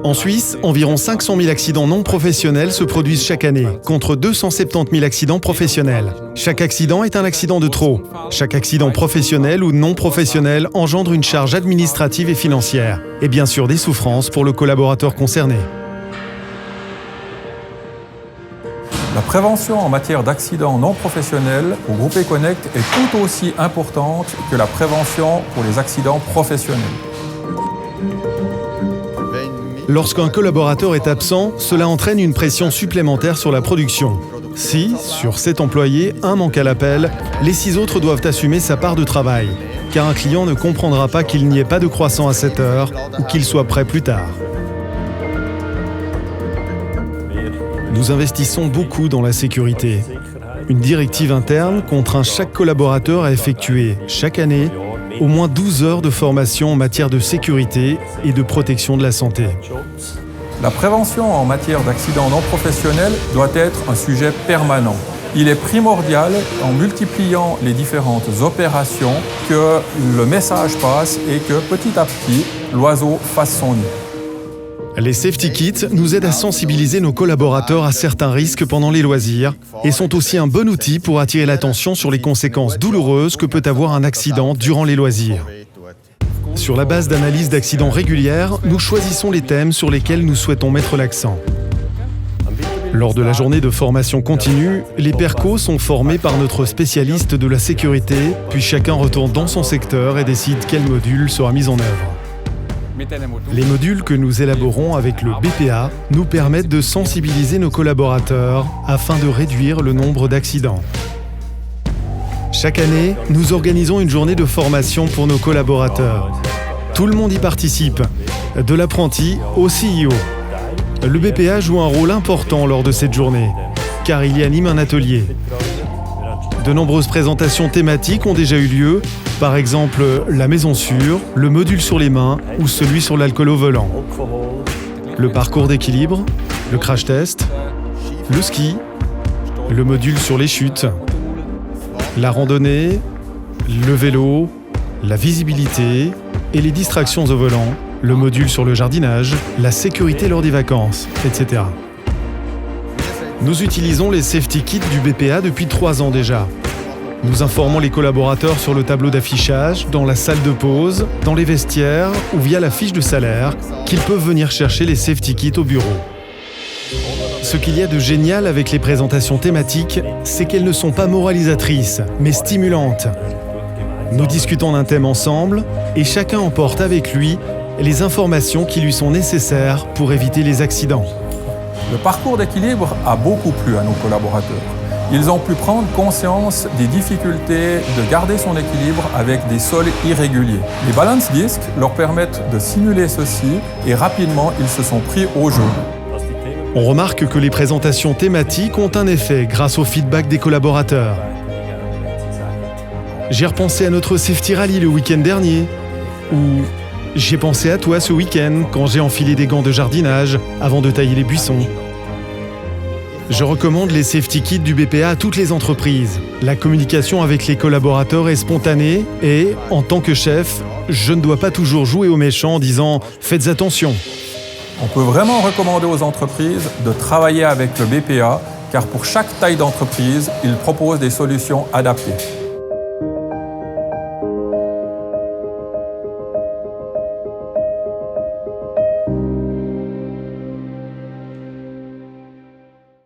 En Suisse, environ 500 000 accidents non professionnels se produisent chaque année, contre 270 000 accidents professionnels. Chaque accident est un accident de trop. Chaque accident professionnel ou non professionnel engendre une charge administrative et financière, et bien sûr des souffrances pour le collaborateur concerné. La prévention en matière d'accidents non professionnels au groupe Econnect est tout aussi importante que la prévention pour les accidents professionnels. Lorsqu'un collaborateur est absent, cela entraîne une pression supplémentaire sur la production. Si, sur 7 employés, un manque à l'appel, les 6 autres doivent assumer sa part de travail, car un client ne comprendra pas qu'il n'y ait pas de croissant à 7 heures ou qu'il soit prêt plus tard. Nous investissons beaucoup dans la sécurité. Une directive interne contraint chaque collaborateur à effectuer, chaque année, au moins 12 heures de formation en matière de sécurité et de protection de la santé. La prévention en matière d'accidents non professionnels doit être un sujet permanent. Il est primordial, en multipliant les différentes opérations, que le message passe et que petit à petit, l'oiseau fasse son nid. Les safety kits nous aident à sensibiliser nos collaborateurs à certains risques pendant les loisirs et sont aussi un bon outil pour attirer l'attention sur les conséquences douloureuses que peut avoir un accident durant les loisirs. Sur la base d'analyses d'accidents régulières, nous choisissons les thèmes sur lesquels nous souhaitons mettre l'accent. Lors de la journée de formation continue, les PERCO sont formés par notre spécialiste de la sécurité, puis chacun retourne dans son secteur et décide quel module sera mis en œuvre. Les modules que nous élaborons avec le BPA nous permettent de sensibiliser nos collaborateurs afin de réduire le nombre d'accidents. Chaque année, nous organisons une journée de formation pour nos collaborateurs. Tout le monde y participe, de l'apprenti au CEO. Le BPA joue un rôle important lors de cette journée, car il y anime un atelier. De nombreuses présentations thématiques ont déjà eu lieu, par exemple la maison sûre, le module sur les mains ou celui sur l'alcool au volant. Le parcours d'équilibre, le crash test, le ski, le module sur les chutes, la randonnée, le vélo, la visibilité et les distractions au volant, le module sur le jardinage, la sécurité lors des vacances, etc. Nous utilisons les safety kits du BPA depuis 3 ans déjà. Nous informons les collaborateurs sur le tableau d'affichage, dans la salle de pause, dans les vestiaires ou via la fiche de salaire qu'ils peuvent venir chercher les safety kits au bureau. Ce qu'il y a de génial avec les présentations thématiques, c'est qu'elles ne sont pas moralisatrices, mais stimulantes. Nous discutons d'un thème ensemble et chacun emporte avec lui les informations qui lui sont nécessaires pour éviter les accidents. Le parcours d'équilibre a beaucoup plu à nos collaborateurs. Ils ont pu prendre conscience des difficultés de garder son équilibre avec des sols irréguliers. Les balance discs leur permettent de simuler ceci et rapidement ils se sont pris au jeu. On remarque que les présentations thématiques ont un effet grâce au feedback des collaborateurs. J'ai repensé à notre safety rally le week-end dernier, ou j'ai pensé à toi ce week-end quand j'ai enfilé des gants de jardinage avant de tailler les buissons. Je recommande les safety kits du BPA à toutes les entreprises. La communication avec les collaborateurs est spontanée et, en tant que chef, je ne dois pas toujours jouer au méchant en disant « faites attention ». On peut vraiment recommander aux entreprises de travailler avec le BPA car pour chaque taille d'entreprise, il propose des solutions adaptées.